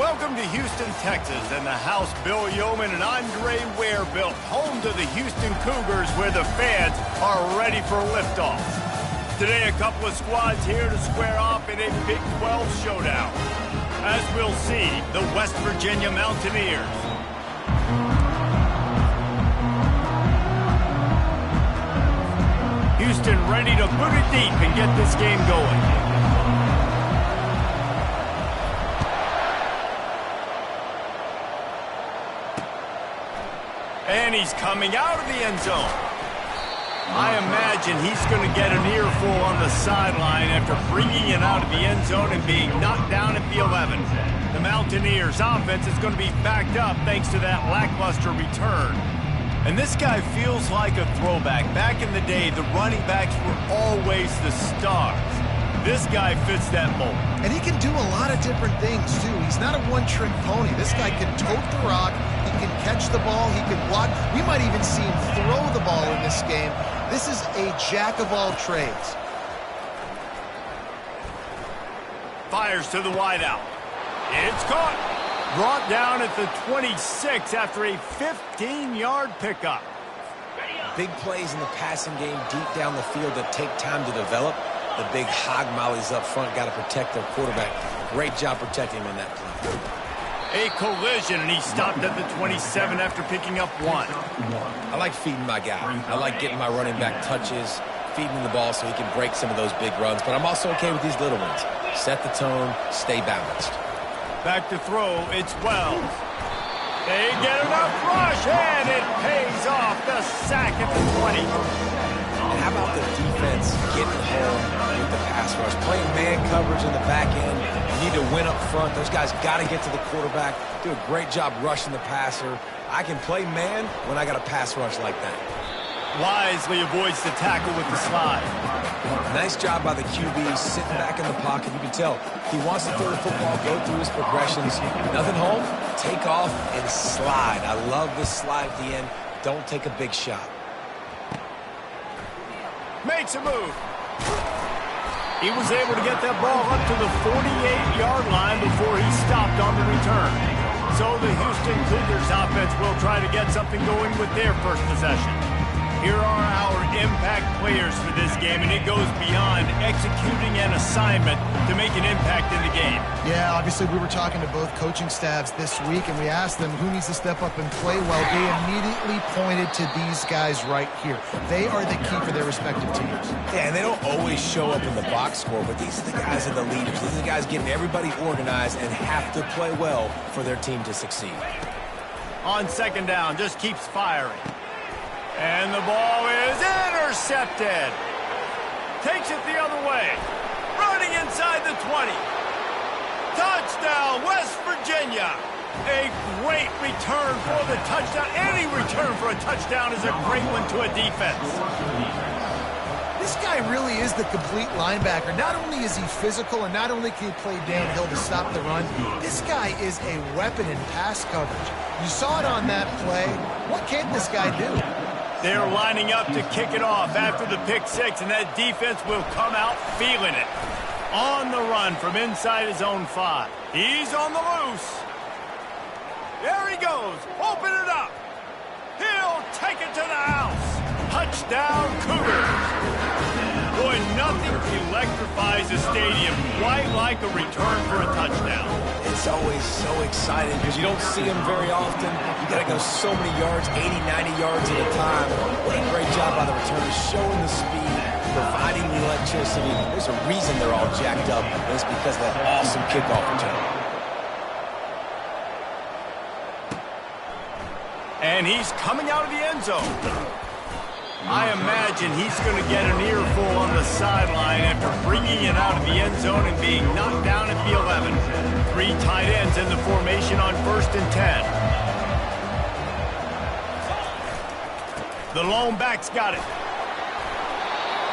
Welcome to Houston, Texas, and the house Bill Yeoman and Andre Ware built, home to the Houston Cougars, where the fans are ready for liftoff. Today, a couple of squads here to square off in a Big 12 showdown. As we'll see, the West Virginia Mountaineers. Houston ready to boot it deep and get this game going. And he's coming out of the end zone. I imagine he's going to get an earful on the sideline after bringing it out of the end zone and being knocked down at the 11. The Mountaineers' offense is going to be backed up thanks to that lackluster return. And this guy feels like a throwback. Back in the day, the running backs were always the stars. This guy fits that mold. And he can do a lot of different things, too. He's not a one-trick pony. This guy can tote the rock. He can catch the ball. He can block. We might even see him throw the ball in this game. This is a jack of all trades. Fires to the wideout. It's caught. Brought down at the 26 after a 15-yard pickup. Big plays in the passing game deep down the field that take time to develop. The big hog mollies up front got to protect their quarterback. Great job protecting him in that play. A collision, and he stopped at the 27 after picking up one. I like feeding my guy. I like getting my running back touches, feeding him the ball so he can break some of those big runs. But I'm also okay with these little ones. Set the tone, stay balanced. Back to throw, it's Wells. They get enough rush, and it pays off. The sack at the 20. And how about the defense getting home with the pass rush? Playing man coverage in the back end. You need to win up front. Those guys got to get to the quarterback. Do a great job rushing the passer. I can play man when I got a pass rush like that. Wisely avoids the tackle with the slide. Nice job by the QB sitting back in the pocket. You can tell he wants to throw the football, go through his progressions. Nothing home, take off and slide. I love this slide at the end. Don't take a big shot. Makes a move. He was able to get that ball up to the 48-yard line before he stopped on the return. So the Houston Cougars offense will try to get something going with their first possession. Here are our impact players for this game, and it goes beyond executing an assignment to make an impact in the game. Yeah, obviously we were talking to both coaching staffs this week, and we asked them who needs to step up and play well. They immediately pointed to these guys right here. They are the key for their respective teams. Yeah, and they don't always show up in the box score, but these are the guys that are the leaders. These are the guys getting everybody organized and have to play well for their team to succeed. On second down, just keeps firing. And the ball is intercepted. Takes it the other way. Running inside the 20. Touchdown, West Virginia. A great return for the touchdown. Any return for a touchdown is a great one to a defense. This guy really is the complete linebacker. Not only is he physical and not only can he play downhill to stop the run, this guy is a weapon in pass coverage. You saw it on that play. What can this guy do? They're lining up to kick it off after the pick six, and that defense will come out feeling it. On the run from inside his own 5. He's on the loose. There he goes. Open it up. He'll take it to the house. Touchdown, Cougars. Boy, nothing electrifies a stadium quite like a return for a touchdown. It's always so exciting because you don't see them very often. You got to go so many yards, 80, 90 yards at a time. What a great job by the returners, showing the speed, providing the electricity. There's a reason they're all jacked up, and it's because of that awesome kickoff return. And he's coming out of the end zone. I imagine he's going to get an earful on the sideline after bringing it out of the end zone and being knocked down at the 11. 3 tight ends in the formation on 1st and 10. The lone back's got it.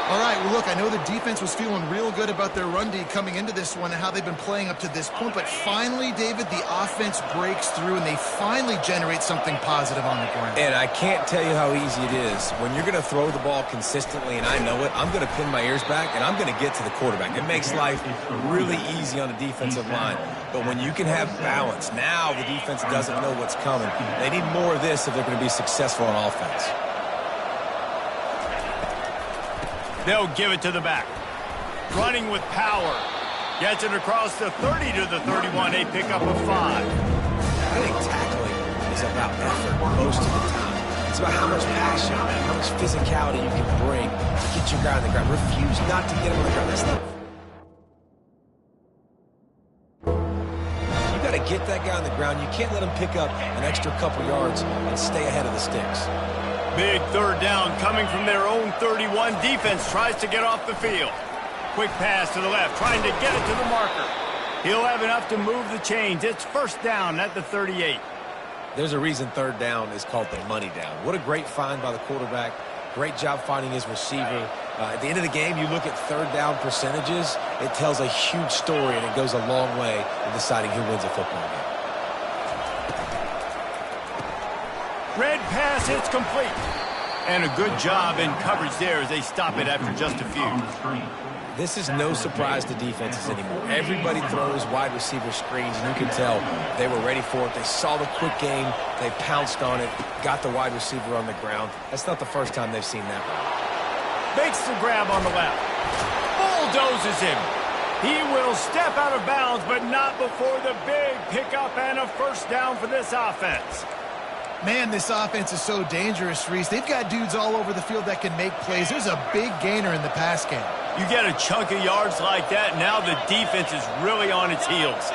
All right, well, look, I know the defense was feeling real good about their run D coming into this one and how they've been playing up to this point, but finally, David, the offense breaks through and they finally generate something positive on the ground. And I can't tell you how easy it is. When you're going to throw the ball consistently, and I know it, I'm going to pin my ears back, and I'm going to get to the quarterback. It makes life really easy on the defensive line. But when you can have balance, now the defense doesn't know what's coming. They need more of this if they're going to be successful on offense. They'll give it to the back. Running with power. Gets it across the 30 to the 31. A pickup of 5. I think tackling is about effort most of the time. It's about how much passion, how much physicality you can bring to get your guy on the ground. Refuse not to get him on the ground. That's not... You got to get that guy on the ground. You can't let him pick up an extra couple yards and stay ahead of the sticks. Big third down coming from their own 31. Defense tries to get off the field. Quick pass to the left, trying to get it to the marker. He'll have enough to move the chains. It's first down at the 38. There's a reason third down is called the money down. What a great find by the quarterback. Great job finding his receiver. At the end of the game, you look at third down percentages. It tells a huge story, and it goes a long way in deciding who wins a football game. Red pass, it's complete. And a good job in coverage there as they stop it after just a few. This is no surprise to defenses anymore. Everybody throws wide receiver screens, and you can tell they were ready for it. They saw the quick game. They pounced on it, got the wide receiver on the ground. That's not the first time they've seen that. Makes the grab on the left. Bulldozes him. He will step out of bounds, but not before the big pickup and a first down for this offense. Man, this offense is so dangerous, Reese. They've got dudes all over the field that can make plays. There's a big gainer in the pass game. You get a chunk of yards like that, now the defense is really on its heels.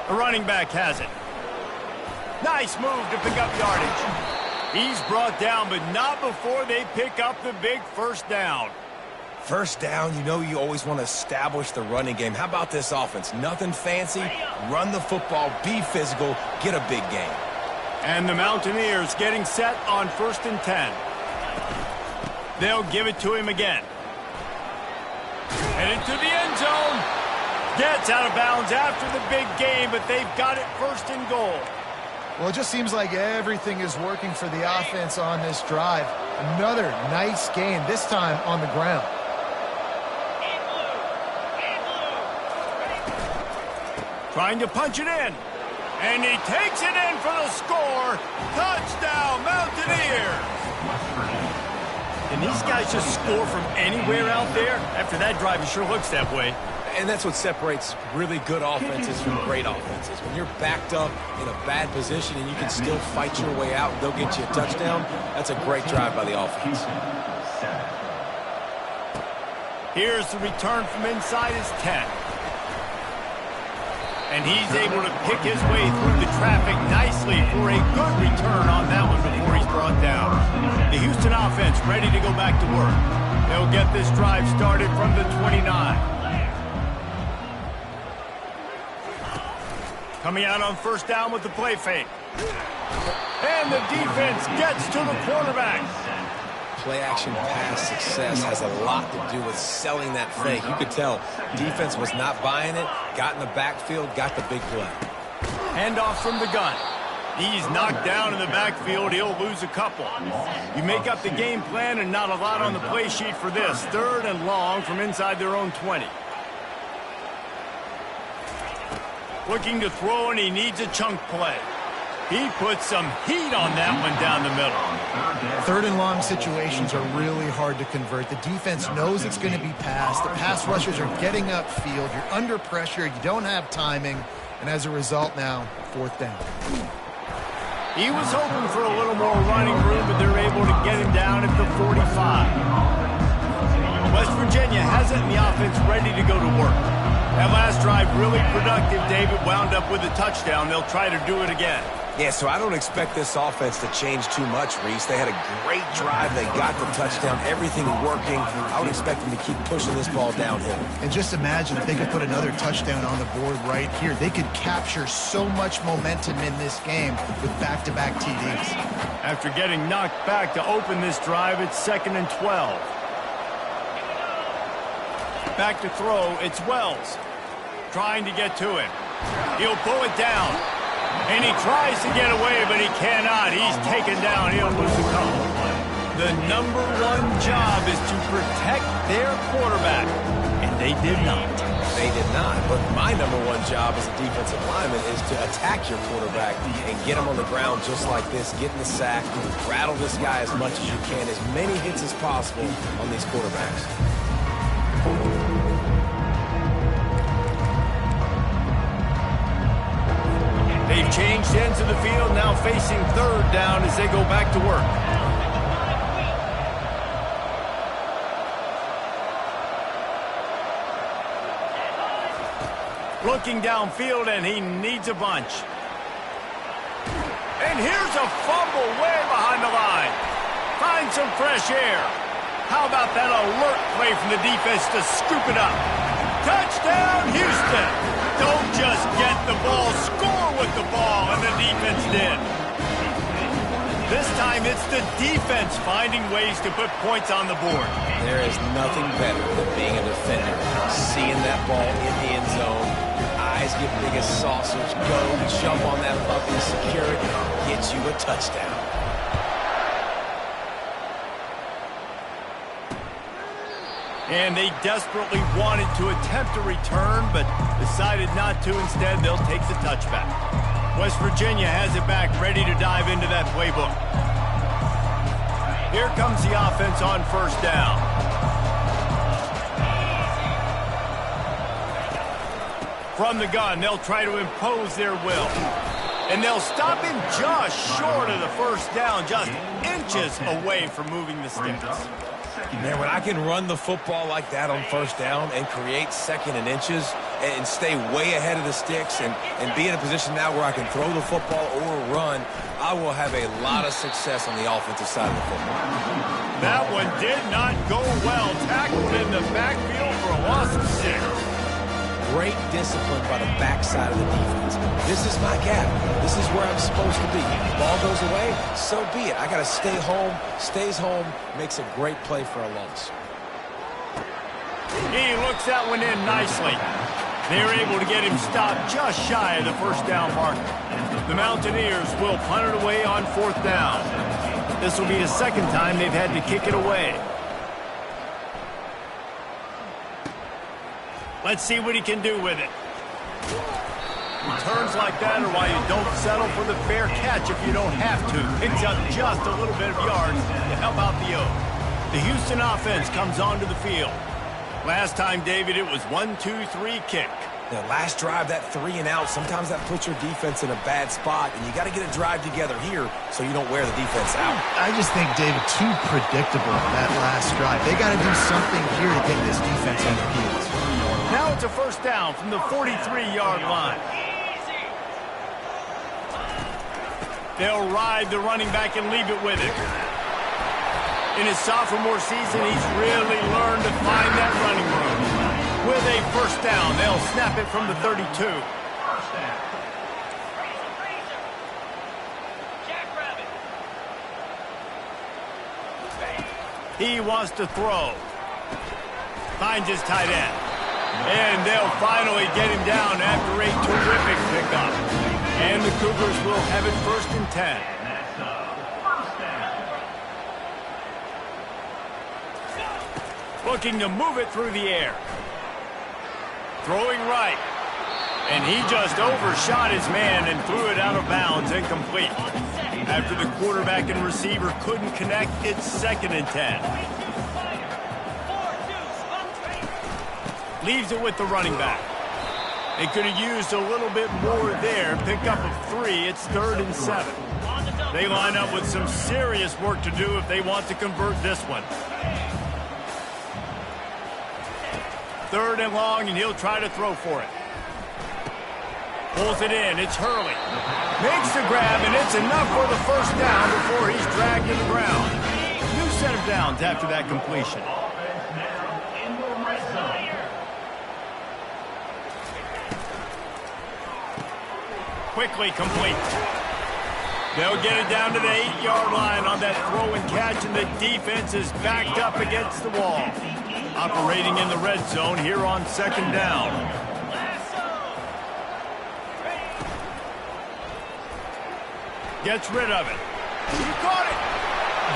The running back has it. Nice move to pick up yardage. He's brought down, but not before they pick up the big first down. First down, you know you always want to establish the running game. How about this offense? Nothing fancy. Run the football, be physical, get a big gain. And the Mountaineers getting set on 1st and 10. They'll give it to him again. And into the end zone. Gets out of bounds after the big gain, but they've got it 1st and goal. Well, it just seems like everything is working for the offense on this drive. Another nice gain, this time on the ground. Trying to punch it in. And he takes it in for the score. Touchdown, Mountaineers. Can these guys just score from anywhere out there? After that drive, it sure looks that way. And that's what separates really good offenses from great offenses. When you're backed up in a bad position and you can still fight your way out and they'll get you a touchdown, that's a great drive by the offense. Here's the return from inside his 10. And he's able to pick his way through the traffic nicely for a good return on that one before he's brought down. The Houston offense ready to go back to work. They'll get this drive started from the 29. Coming out on first down with the play fake. And the defense gets to the quarterback. Play-action pass success has a lot to do with selling that fake. You could tell defense was not buying it, got in the backfield, got the big play. Handoff from the gun. He's knocked down in the backfield. He'll lose a couple. You make up the game plan and not a lot on the play sheet for this. 3rd and long from inside their own 20. Looking to throw, and he needs a chunk play. He puts some heat on that one down the middle. 3rd and long situations are really hard to convert. The defense knows it's going to be passed. The pass rushers are getting upfield. You're under pressure. You don't have timing. And as a result now, 4th down. He was hoping for a little more running room, but they're able to get him down at the 45. West Virginia has it in the offense ready to go to work. That last drive really productive. David wound up with a touchdown. They'll try to do it again. Yeah, so I don't expect this offense to change too much, Reese. They had a great drive. They got the touchdown. Everything working. I would expect them to keep pushing this ball downhill. And just imagine if they could put another touchdown on the board right here. They could capture so much momentum in this game with back-to-back TDs. After getting knocked back to open this drive, it's 2nd and 12. Back to throw, it's Wells. Trying to get to him. He'll pull it down. And he tries to get away, but he cannot. He's taken down. He'll lose the couple. The number one job is to protect their quarterback. And they did not. They did not. But my number one job as a defensive lineman is to attack your quarterback and get him on the ground just like this, get in the sack, rattle this guy as much as you can, as many hits as possible on these quarterbacks. They've changed ends of the field, now facing third down as they go back to work. Looking downfield, and he needs a bunch. And here's a fumble way behind the line. Find some fresh air. How about that alert play from the defense to scoop it up? Touchdown, Houston! Don't just get the ball, score with the ball, and the defense did. This time it's the defense finding ways to put points on the board. There is nothing better than being a defender, seeing that ball in the end zone. Your eyes get big as saucers. Go, jump on that puppy, secure it, get you a touchdown. And they desperately wanted to attempt a return, but decided not to. Instead, they'll take the touchback. West Virginia has it back, ready to dive into that playbook. Here comes the offense on first down. From the gun, they'll try to impose their will. And they'll stop him just short of the first down, just inches away from moving the sticks. Man, when I can run the football like that on first down and create second and inches and stay way ahead of the sticks and be in a position now where I can throw the football or run, I will have a lot of success on the offensive side of the football. That one did not go well. Tackled in the backfield for a loss of 6. Great discipline by the backside of the defense. This is my gap. This is where I'm supposed to be. The ball goes away, so be it. I got to stay home. Stays home, makes a great play for a loss. He looks that one in nicely. They're able to get him stopped just shy of the first down marker. The Mountaineers will punt it away on fourth down. This will be the second time they've had to kick it away. Let's see what he can do with it. Returns like that are why you don't settle for the fair catch if you don't have to. Picks up just a little bit of yards to help out the O. The Houston offense comes onto the field. Last time, David, it was 1-2-3 kick. The last drive, that 3 and out, sometimes that puts your defense in a bad spot, and you got to get a drive together here so you don't wear the defense out. I just think, David, too predictable that last drive. They got to do something here to get this defense on their heels. Now it's a first down from the 43-yard line. They'll ride the running back and leave it with him. In his sophomore season, he's really learned to find that running room. With a first down, they'll snap it from the 32. He wants to throw. Finds his tight end. And they'll finally get him down after a terrific pickup. And the Cougars will have it 1st and 10. Looking to move it through the air. Throwing right. And he just overshot his man and threw it out of bounds, incomplete. After the quarterback and receiver couldn't connect, it's 2nd and 10. Leaves it with the running back. They could have used a little bit more there. Pick up of 3. It's 3rd and 7. They line up with some serious work to do if they want to convert this one. 3rd and long, and he'll try to throw for it. Pulls it in. It's Hurley. Makes the grab, and it's enough for the first down before he's dragged to the ground. New set of downs after that completion. Quickly complete. They'll get it down to the 8-yard line on that throw and catch, and the defense is backed up against the wall. Operating in the red zone here on second down. Gets rid of it. He caught it.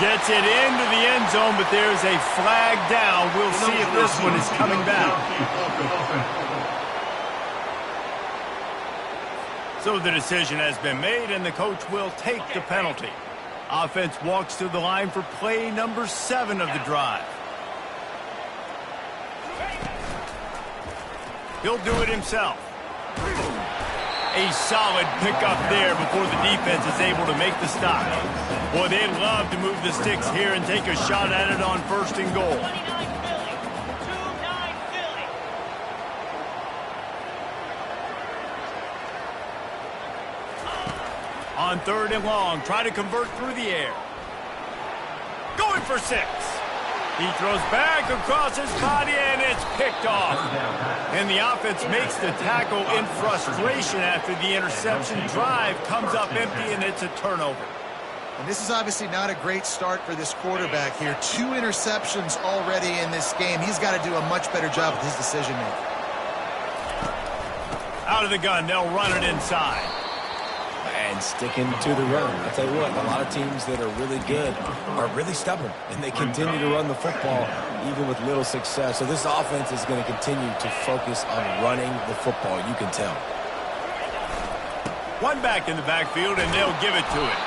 Gets it into the end zone, but there's a flag down. We'll see if this one is coming back. So the decision has been made, and the coach will take the penalty. Offense walks to the line for play number 7 of the drive. He'll do it himself. A solid pickup there before the defense is able to make the stop. Boy, they'd love to move the sticks here and take a shot at it on 1st and goal. On 3rd and long, try to convert through the air. Going for 6. He throws back across his body, and it's picked off. And the offense makes the tackle in frustration after the interception. Drive comes up empty, and it's a turnover. And this is obviously not a great start for this quarterback here. 2 interceptions already in this game. He's got to do a much better job with his decision-making. Out of the gun, they'll run it inside. And sticking to the run. I'll tell you what, a lot of teams that are really good are really stubborn, and they continue to run the football even with little success. So this offense is going to continue to focus on running the football, you can tell. One back in the backfield, and they'll give it to him.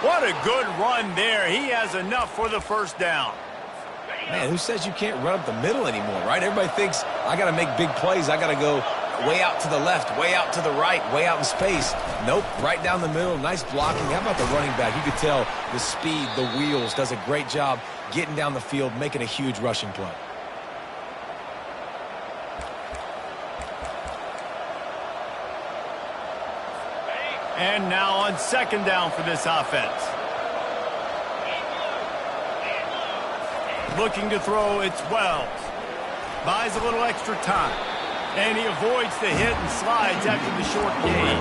What a good run there. He has enough for the 1st down. Man, who says you can't run up the middle anymore, right? Everybody thinks, I got to make big plays. I got to go way out to the left, way out to the right, way out in space. Nope, right down the middle, nice blocking. How about the running back? You could tell the speed, the wheels, does a great job getting down the field, making a huge rushing play. And now on 2nd down for this offense. Looking to throw, it's Wells. Buys a little extra time. And he avoids the hit and slides after the short gain.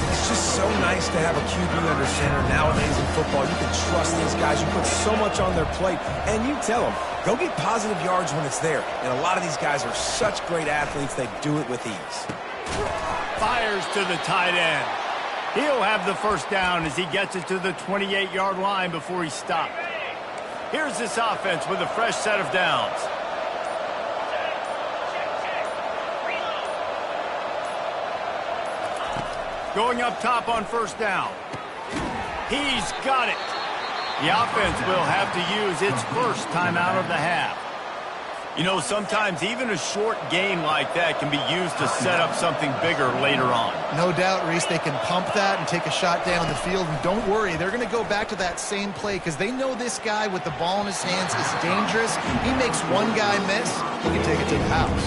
It's just so nice to have a QB under center nowadays in football. You can trust these guys. You put so much on their plate. And you tell them, go get positive yards when it's there. And a lot of these guys are such great athletes, they do it with ease. Fires to the tight end. He'll have the 1st down as he gets it to the 28-yard line before he stopped. Here's this offense with a fresh set of downs. Going up top on 1st down. He's got it. The offense will have to use its 1st timeout of the half. You know, sometimes even a short game like that can be used to set up something bigger later on. No doubt, Reese, they can pump that and take a shot down the field. And don't worry, they're going to go back to that same play because they know this guy with the ball in his hands is dangerous. He makes one guy miss, he can take it to the house.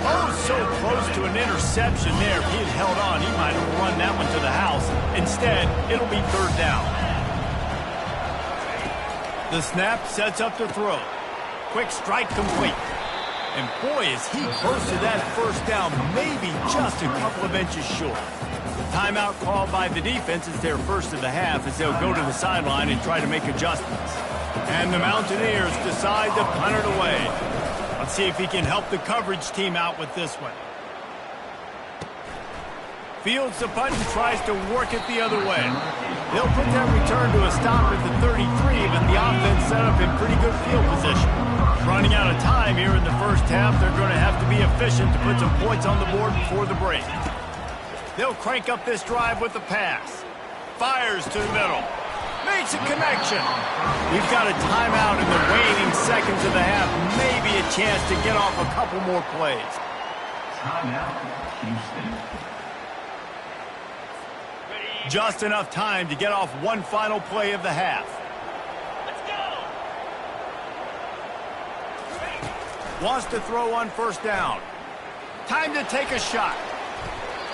Oh, so close to an interception there. If he had held on, he might have run that one to the house. Instead, it'll be 3rd down. The snap sets up the throw. Quick strike complete. And boy, is he close to that 1st down, maybe just a couple of inches short. Timeout called by the defense is their 1st of the half as they'll go to the sideline and try to make adjustments. And the Mountaineers decide to punt it away. Let's see if he can help the coverage team out with this one. Fields the punt and tries to work it the other way. They'll put that return to a stop at the 33, but the offense set up in pretty good field position. Running out of time here in the 1st half, they're going to have to be efficient to put some points on the board before the break. They'll crank up this drive with the pass. Fires to the middle. Makes a connection. We've got a timeout in the waning seconds of the half. Maybe a chance to get off a couple more plays. Timeout, Houston. Just enough time to get off one final play of the half. Let's go. Wants to throw on 1st down. Time to take a shot.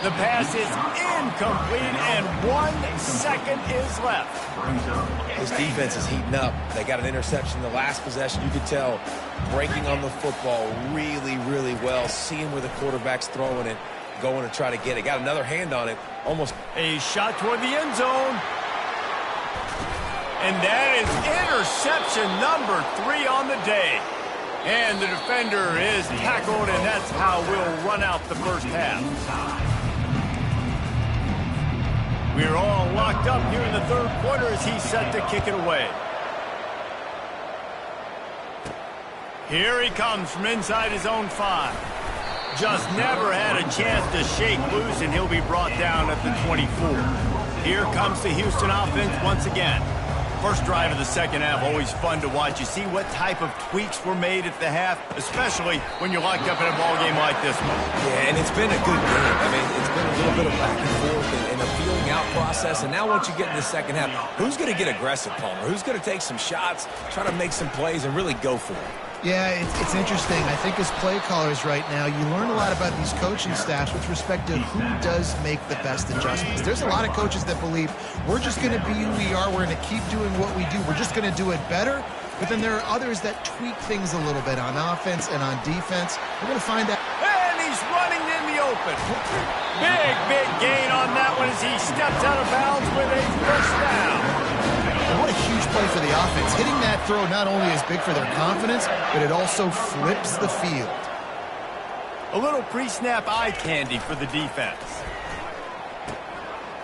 The pass is incomplete, and 1 second is left. This defense is heating up. They got an interception the last possession. You could tell breaking on the football really, really well, seeing where the quarterback's throwing it, going to try to get it. Got another hand on it. Almost a shot toward the end zone. And that is interception number 3 on the day. And the defender is tackled, and that's how we'll run out the first half. We're all locked up here in the third quarter as he's set to kick it away. Here he comes from inside his own 5. Just never had a chance to shake loose, and he'll be brought down at the 24. Here comes the Houston offense once again. First drive of the second half, always fun to watch. You see what type of tweaks were made at the half, especially when you're locked up in a ball game like this one. Yeah, and it's been a good game. I mean, it's been a little bit of back and forth and a feeling out process. And now once you get in the second half, who's going to get aggressive, Palmer? Who's going to take some shots, try to make some plays, and really go for it? Yeah, it's interesting. I think as play callers right now, you learn a lot about these coaching staffs with respect to who does make the best adjustments. There's a lot of coaches that believe we're just going to be who we are. We're going to keep doing what we do. We're just going to do it better. But then there are others that tweak things a little bit on offense and on defense. We're going to find out. And he's running in the open. Big gain on that one as he steps out of bounds with a first down. And what a huge play for the offense. Hitting that throw not only is big for their confidence, but it also flips the field. A little pre-snap eye candy for the defense.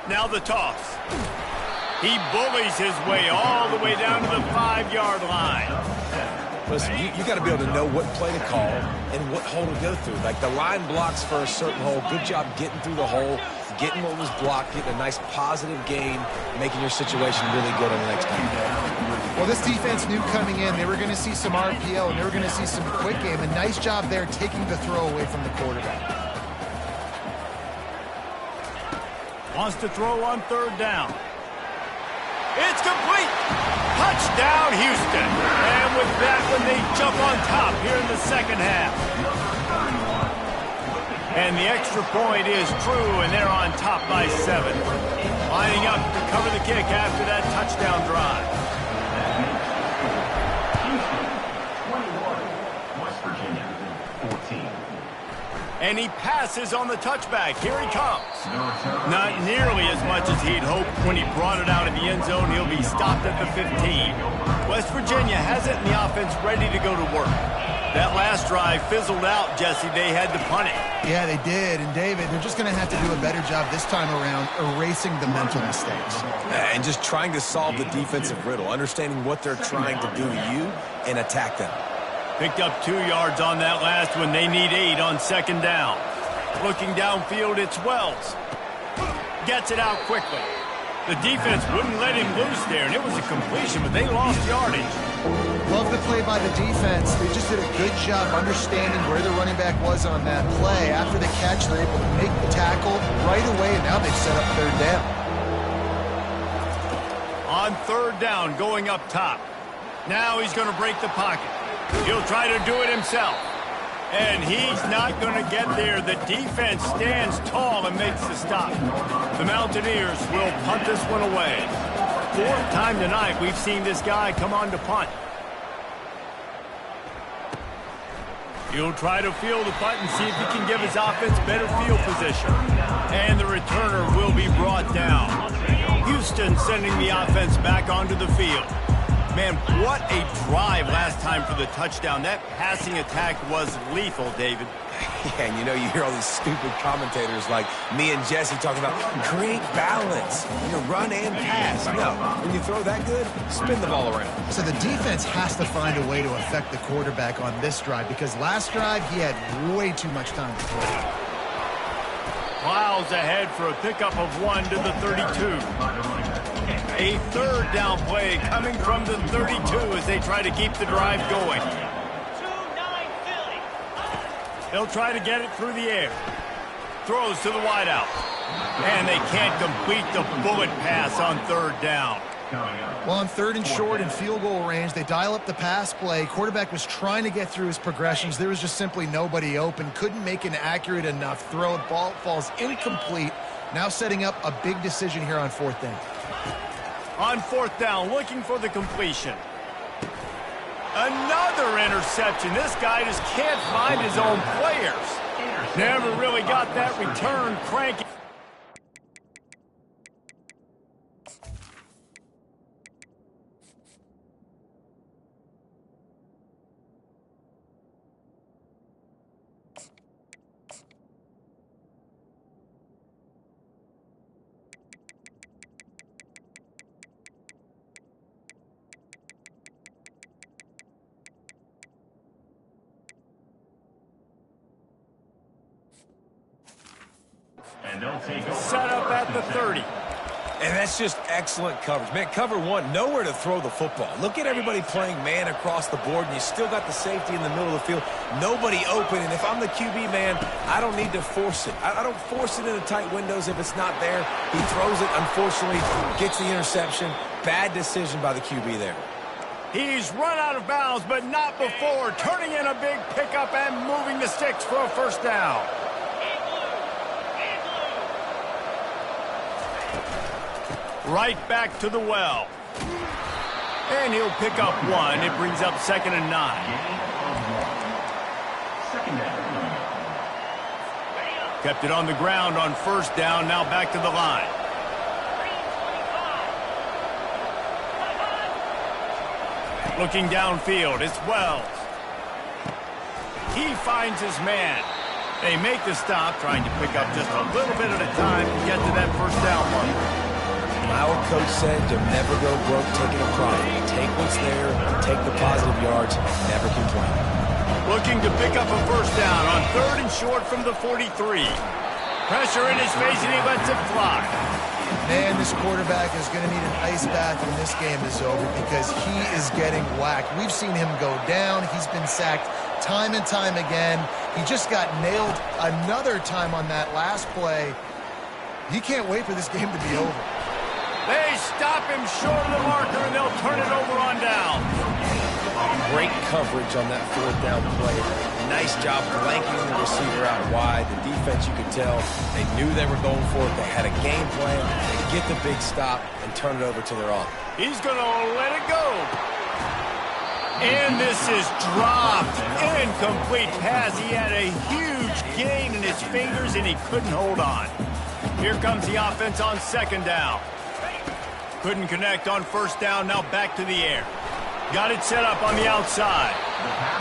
Now the toss. He bullies his way all the way down to the 5-yard line. Listen, you got to be able to know what play to call and what hole to go through. Like the line blocks for a certain hole. Good job getting through the hole, getting what was blocked, getting a nice positive gain, making your situation really good on the next time. Well, this defense knew coming in they were going to see some RPO and they were going to see some quick game. A nice job there taking the throw away from the quarterback. Wants to throw on third down. It's complete. Touchdown, Houston. And with that one, they jump on top here in the second half. And the extra point is true, and they're on top by 7. Lining up to cover the kick after that touchdown drive. West Virginia, 14. And he passes on the touchback. Here he comes. Not nearly as much as he'd hoped when he brought it out of the end zone. He'll be stopped at the 15. West Virginia has it in the offense ready to go to work. That last drive fizzled out, Jesse. They had to punt it. Yeah, they did. And, David, they're just going to have to do a better job this time around erasing the mental mistakes. And just trying to solve the defensive riddle, understanding what they're trying to do to you and attack them. Picked up 2 yards on that last one. They need 8 on second down. Looking downfield, it's Wells. Gets it out quickly. The defense wouldn't let him loose there, and it was a completion, but they lost yardage. Love the play by the defense. They just did a good job understanding where the running back was on that play. After the catch, they're able to make the tackle right away, and now they've set up third down. On third down, going up top. Now he's going to break the pocket. He'll try to do it himself. And he's not going to get there. The defense stands tall and makes the stop. The Mountaineers will punt this one away. 4th time tonight we've seen this guy come on to punt. He'll try to field the punt and see if he can give his offense better field position. And the returner will be brought down. Houston sending the offense back onto the field. Man, what a drive last time for the touchdown. That passing attack was lethal, David. Yeah, and you hear all these stupid commentators like me and Jesse talking about create balance. Run and pass. No, when you throw that good, spin the ball around. So the defense has to find a way to affect the quarterback on this drive because last drive he had way too much time to throw. Plows ahead for a pickup of 1 to the 32. A third down play coming from the 32 as they try to keep the drive going. They'll try to get it through the air. Throws to the wideout. And they can't complete the bullet pass on third down. Well, on third and short and field goal range, they dial up the pass play. Quarterback was trying to get through his progressions. There was just simply nobody open. Couldn't make an accurate enough throw. Ball falls incomplete. Now setting up a big decision here on 4th down. On 4th down, looking for the completion. Another interception. This guy just can't find his own players. Never really got that return cranking. And they'll take over. Set up at the 30. And that's just excellent coverage. Man, cover one, nowhere to throw the football. Look at everybody playing man across the board, and you still got the safety in the middle of the field. Nobody open, and if I'm the QB, man, I don't need to force it. I don't force it into tight windows if it's not there. He throws it, unfortunately, gets the interception. Bad decision by the QB there. He's run out of bounds, but not before. Turning in a big pickup and moving the sticks for a first down. Right back to the well. And he'll pick up one. It brings up 2nd and 9. Second down. Kept it on the ground on first down. Now back to the line. Looking downfield, it's Wells. He finds his man. They make the stop, trying to pick up just a little bit at a time to get to that first down mark. Our coach said you'll never go broke taking a profit. Take what's there, take the positive yards, never complain. Looking to pick up a first down on 3rd and short from the 43. Pressure in his face, and he lets it fly. Man, this quarterback is going to need an ice bath when this game is over because he is getting whacked. We've seen him go down. He's been sacked time and time again. He just got nailed another time on that last play. He can't wait for this game to be over. They stop him short of the marker, and they'll turn it over on down. Great coverage on that 4th down play. Nice job blanking the receiver out wide. The defense, you could tell, they knew they were going for it. They had a game plan. They get the big stop and turn it over to their own. He's going to let it go. And this is dropped. Incomplete pass. He had a huge gain in his fingers, and he couldn't hold on. Here comes the offense on 2nd down. Couldn't connect on first down. Now back to the air. Got it set up on the outside.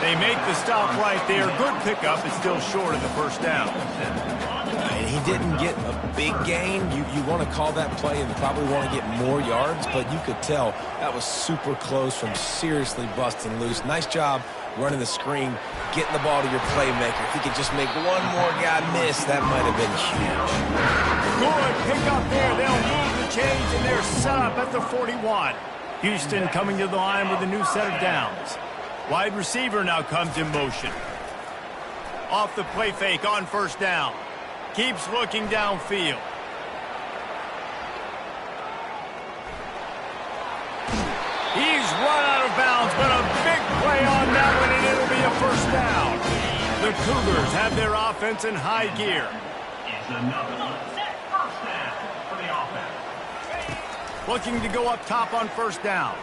They make the stop right there. Good pickup. It's still short of the first down. And he didn't get a big gain. You want to call that play and probably want to get more yards, but you could tell that was super close from seriously busting loose. Nice job running the screen, getting the ball to your playmaker. If he could just make one more guy miss, that might have been huge. Good pickup there. They'll move the chains, and they're set up at the 41. Houston coming to the line with a new set of downs. Wide receiver now comes in motion. Off the play fake on first down. Keeps looking downfield. He's run out of bounds, but a big play on that one, and it'll be a first down. The Cougars have their offense in high gear. It's another first down for the offense. Looking to go up top on first down.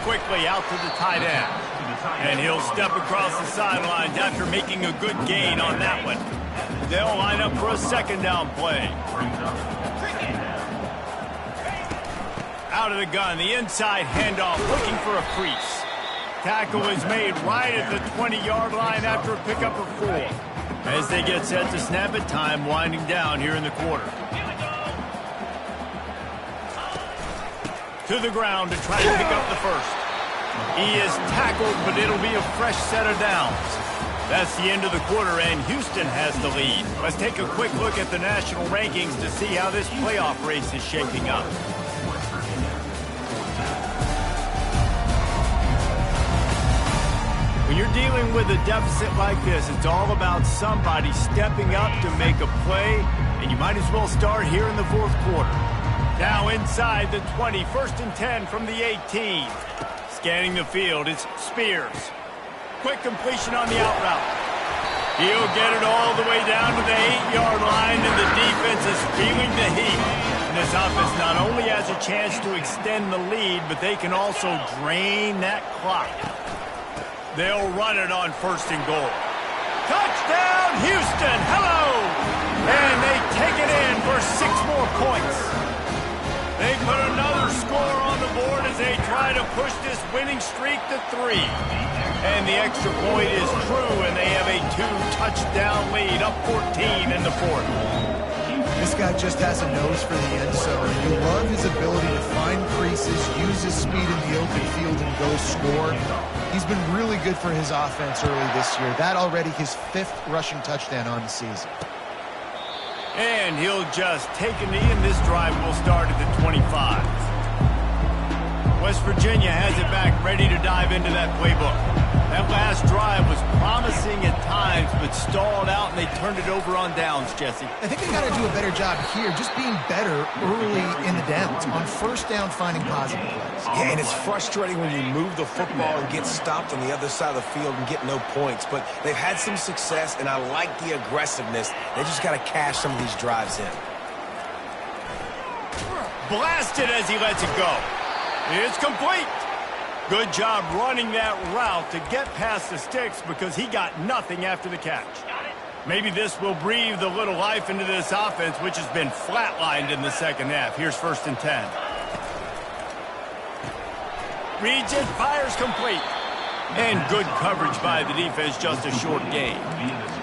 Quickly out to the tight end. And he'll step across the sidelines after making a good gain on that one. They'll line up for a 2nd down play. Out of the gun, the inside handoff, looking for a crease. Tackle is made right at the 20-yard line after a pickup of 4. As they get set to snap it, time winding down here in the quarter. To the ground to try to pick up the first. He is tackled, but it'll be a fresh set of downs. That's the end of the quarter, and Houston has the lead. Let's take a quick look at the national rankings to see how this playoff race is shaping up. When you're dealing with a deficit like this, it's all about somebody stepping up to make a play, and you might as well start here in the 4th quarter. Now inside the 20, 1st and 10 from the 18. Scanning the field, it's Spears. Quick completion on the out route. He'll get it all the way down to the 8-yard line, and the defense is feeling the heat. And this offense not only has a chance to extend the lead, but they can also drain that clock. They'll run it on 1st and goal. Touchdown, Houston! Hello! And they take it in for 6 more points. They put another score on the board as they try to push this winning streak to 3. And the extra point is true, and they have a 2-touchdown lead, up 14 in the 4th. This guy just has a nose for the end zone. You love his ability to find creases, use his speed in the open field, and go score. He's been really good for his offense early this year. That already his 5th rushing touchdown on the season. And he'll just take a knee, and this drive will start at the 25. West Virginia has it back, ready to dive into that playbook. That last drive was promising at times, but stalled out, and they turned it over on downs, Jesse. I think they got to do a better job here, just being better early in the downs. On first down, finding positive plays. Yeah, and it's frustrating when you move the football and get stopped on the other side of the field and get no points. But they've had some success, and I like the aggressiveness. They just got to cash some of these drives in. Blasted as he lets it go. It's complete. Good job running that route to get past the sticks because he got nothing after the catch. Maybe this will breathe a little life into this offense, which has been flatlined in the second half. Here's 1st and 10. Reads it, fires complete. And good coverage by the defense, just a short gain.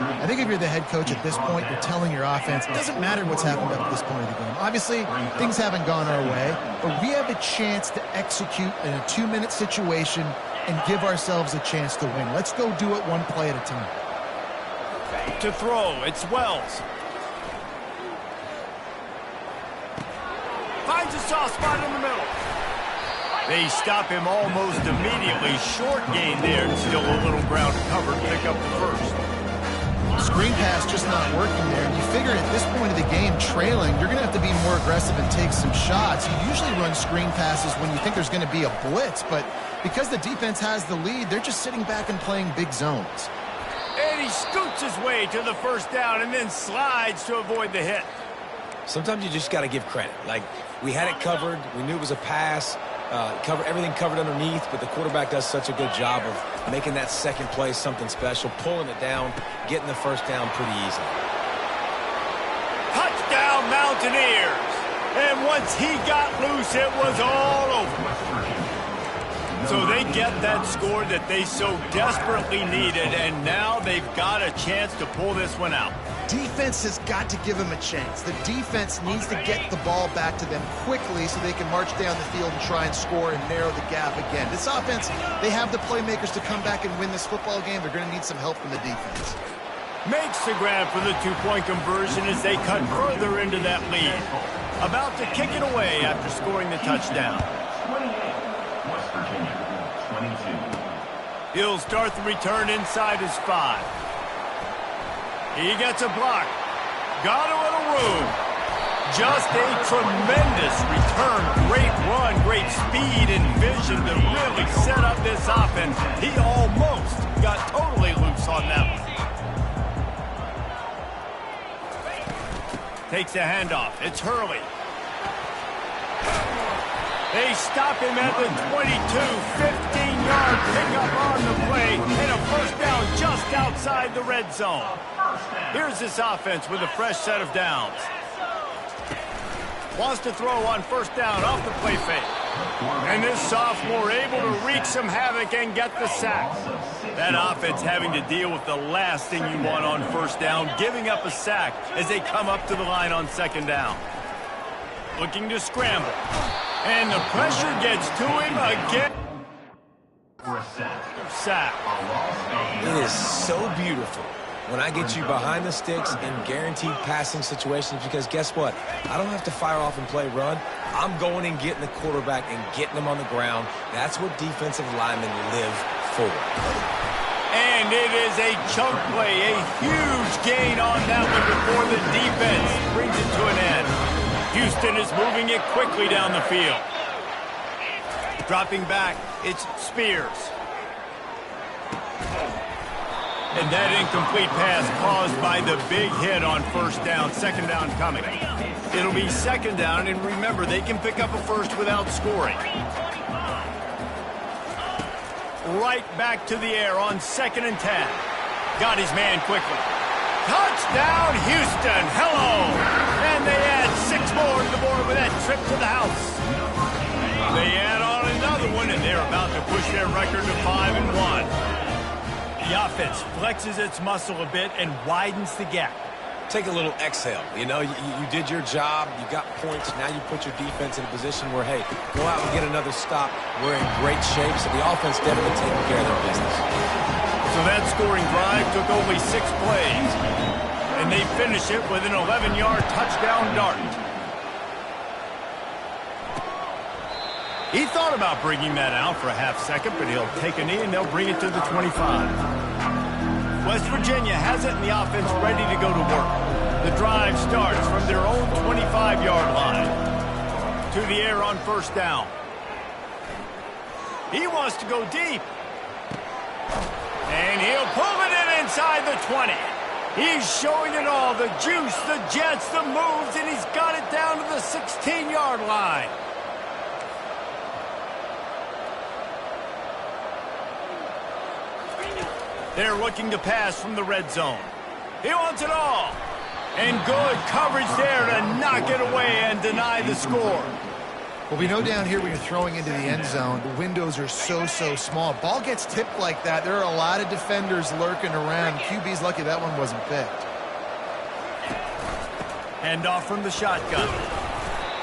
I think if you're the head coach at this point, you're telling your offense, it doesn't matter what's happened up to this point of the game. Obviously, things haven't gone our way, but we have a chance to execute in a 2-minute situation and give ourselves a chance to win. Let's go do it one play at a time. To throw, it's Wells. Finds a soft spot in the middle. They stop him almost immediately. Short gain there, and still a little ground covered. Pick up the first. Screen pass just not working there. And you figure at this point of the game, trailing, you're going to have to be more aggressive and take some shots. You usually run screen passes when you think there's going to be a blitz, but because the defense has the lead, they're just sitting back and playing big zones. And he scoots his way to the first down and then slides to avoid the hit. Sometimes you just got to give credit. Like, we had it covered. We knew it was a pass. Everything covered underneath, but the quarterback does such a good job of making that second play something special, pulling it down, getting the first down pretty easy. Touchdown, Mountaineers! And once he got loose, it was all over. So they get that score that they so desperately needed, and now they've got a chance to pull this one out. Defense has got to give them a chance. The defense needs to get the ball back to them quickly so they can march down the field and try and score and narrow the gap again. This offense, they have the playmakers to come back and win this football game. They're going to need some help from the defense. Makes the grab for the two-point conversion as they cut further into that lead. About to kick it away after scoring the touchdown. 28, West Virginia, 22. He'll start the return inside his 5. He gets a block. Got a little room. Just a tremendous return. Great run, great speed and vision to really set up this offense. He almost got totally loose on that one. Takes a handoff. It's Hurley. They stop him at the 22, 15-yard pickup on the play, and a first down just outside the red zone. Here's this offense with a fresh set of downs. Wants to throw on first down off the play fake. And this sophomore able to wreak some havoc and get the sack. That offense having to deal with the last thing you want on first down, giving up a sack as they come up to the line on second down. Looking to scramble. And the pressure gets to him again. Sack. It is so beautiful when I get you behind the sticks in guaranteed passing situations, because guess what? I don't have to fire off and play run. I'm going and getting the quarterback and getting him on the ground. That's what defensive linemen live for. And it is a chunk play, a huge gain on that one before the defense brings it to an end. Houston is moving it quickly down the field. Dropping back, it's Spears. And that incomplete pass caused by the big hit on first down. Second down coming. It'll be second down, and remember, they can pick up a first without scoring. Right back to the air on 2nd and 10. Got his man quickly. Touchdown, Houston. Hello. And they add 6 more to the board with that trip to the house. They add on another one, and they're about to push their record to 5-1. The offense flexes its muscle a bit and widens the gap. Take a little exhale. You know, you did your job. You got points. Now you put your defense in a position where, hey, go out and get another stop. We're in great shape, so the offense definitely taking care of their business. So that scoring drive took only 6 plays. And they finish it with an 11-yard touchdown dart. He thought about bringing that out for a half second, but he'll take a knee and they'll bring it to the 25. West Virginia has it in the offense ready to go to work. The drive starts from their own 25-yard line. To the air on first down. He wants to go deep. And he'll pull it in inside the 20. He's showing it all, the juice, the jets, the moves, and he's got it down to the 16-yard line. They're looking to pass from the red zone. He wants it all. And good coverage there to knock it away and deny the score. Well, we know down here when you're throwing into the end zone, the windows are so small. Ball gets tipped like that. There are a lot of defenders lurking around. QB's lucky that one wasn't picked. Hand off from the shotgun.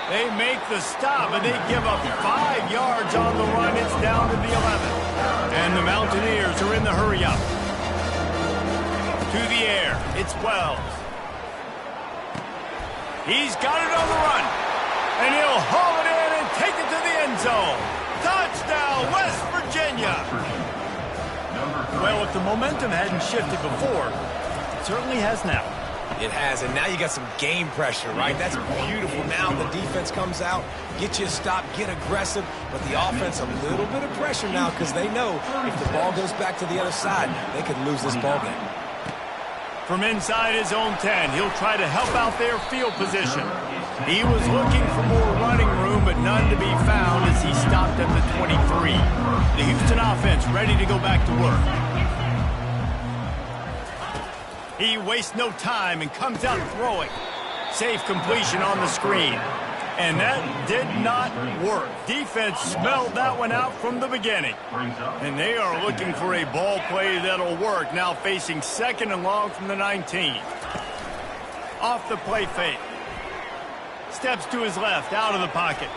They make the stop, and they give up 5 yards on the run. It's down to the 11. And the Mountaineers are in the hurry-up. To the air. It's Wells. He's got it on the run. And he'll haul it in and take it to the end zone. Touchdown, West Virginia. Well, if the momentum hadn't shifted before, it certainly has now. It has, and now you got some game pressure, right? That's beautiful. Now the defense comes out, get you a stop, get aggressive, but the offense a little bit of pressure now because they know if the ball goes back to the other side, they could lose this ball game. From inside his own 10, he'll try to help out their field position. He was looking for more running room, but none to be found as he stopped at the 23. The Houston offense ready to go back to work. He wastes no time and comes out throwing. Safe completion on the screen. And that did not work. Defense smelled that one out from the beginning. And they are looking for a ball play that'll work. Now facing 2nd and long from the 19. Off the play fake. Steps to his left, out of the pocket.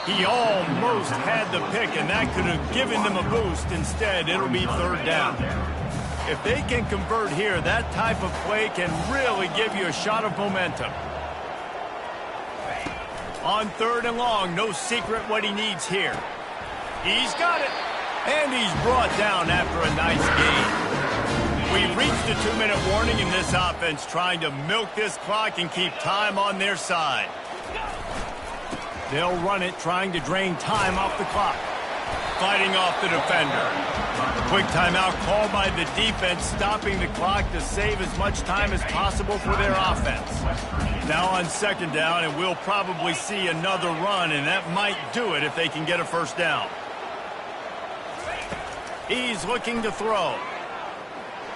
He almost had the pick, and that could have given them a boost. Instead, it'll be 3rd down. If they can convert here, that type of play can really give you a shot of momentum. On 3rd and long, no secret what he needs here. He's got it. And he's brought down after a nice gain. We've reached the 2-minute warning in this offense, trying to milk this clock and keep time on their side. They'll run it, trying to drain time off the clock. Fighting off the defender. Quick timeout called by the defense, stopping the clock to save as much time as possible for their offense. Now on 2nd down, and we'll probably see another run, and that might do it if they can get a 1st down. He's looking to throw.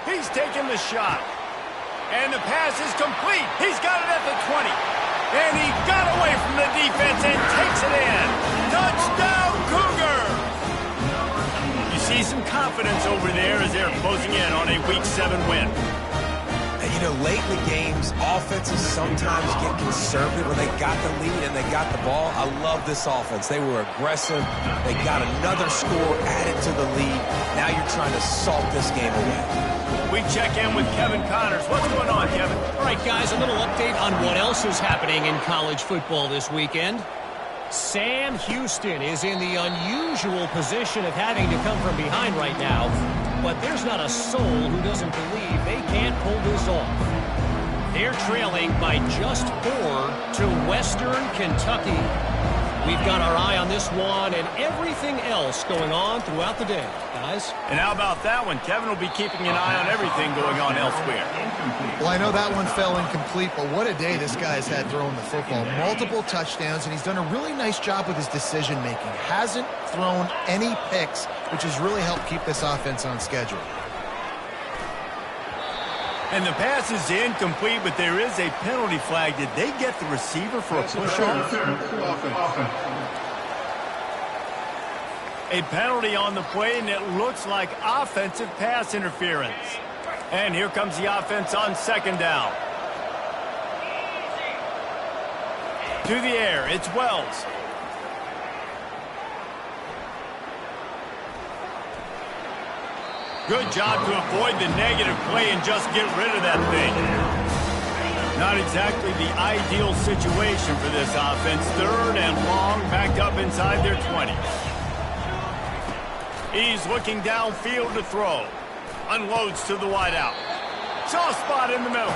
He's taking the shot. And the pass is complete. He's got it at the 20. And he got away from the defense and takes it in. Touchdown, Cougar! You see some confidence over there as they're closing in on a Week 7 win. And you know, late in the games, offenses sometimes get conservative when they got the lead and they got the ball. I love this offense. They were aggressive. They got another score added to the lead. Now you're trying to salt this game away. We check in with Kevin Connors. What's going on, Kevin? All right, guys, a little update on what else is happening in college football this weekend. Sam Houston is in the unusual position of having to come from behind right now, but there's not a soul who doesn't believe they can't pull this off. They're trailing by just 4 to Western Kentucky. We've got our eye on this one and everything else going on throughout the day, guys. And how about that one? Kevin will be keeping an eye on everything going on elsewhere. Well, I know that one fell incomplete, but what a day this guy's had throwing the football. Multiple touchdowns, and he's done a really nice job with his decision-making. Hasn't thrown any picks, which has really helped keep this offense on schedule. And the pass is incomplete, but there is a penalty flag. Did they get the receiver for a push-off? A penalty on the play, and it looks like offensive pass interference. And here comes the offense on 2nd down. To the air, it's Wells. Good job to avoid the negative play and just get rid of that thing. Not exactly the ideal situation for this offense. 3rd and long, backed up inside their 20. He's looking downfield to throw. Unloads to the wideout. Soft spot in the middle.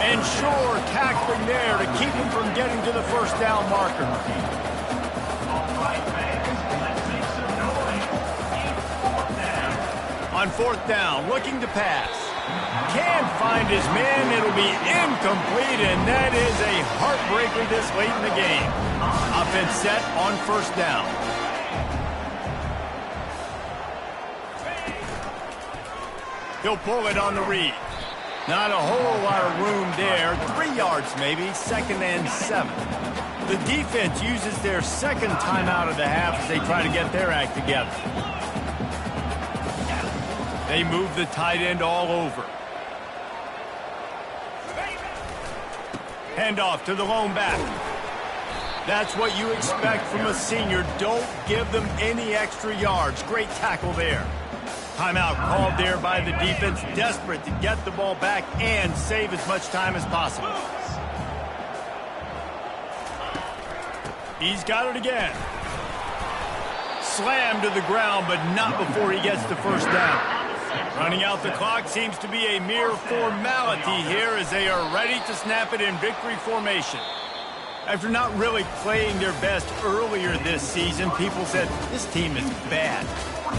And sure, tackling there to keep him from getting to the first down marker. On 4th down, looking to pass. Can't find his man. It'll be incomplete, and that is a heartbreaker this late in the game. Offense set on 1st down. He'll pull it on the read. Not a whole lot of room there. 3 yards maybe, 2nd and 7. The defense uses their 2nd timeout of the half as they try to get their act together. They move the tight end all over. Handoff to the lone back. That's what you expect from a senior. Don't give them any extra yards. Great tackle there. Timeout called there by the defense, desperate to get the ball back and save as much time as possible. He's got it again. Slammed to the ground, but not before he gets the first down. Running out the clock seems to be a mere formality here as they are ready to snap it in victory formation. After not really playing their best earlier this season, people said, this team is bad.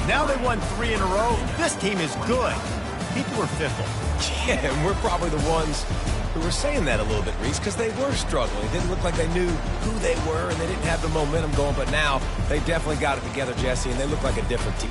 Now they won 3 in a row. This team is good. People are fickle. Yeah, and we're probably the ones who were saying that a little bit, Reese, because they were struggling. It didn't look like they knew who they were, and they didn't have the momentum going. But now they definitely got it together, Jesse, and they look like a different team.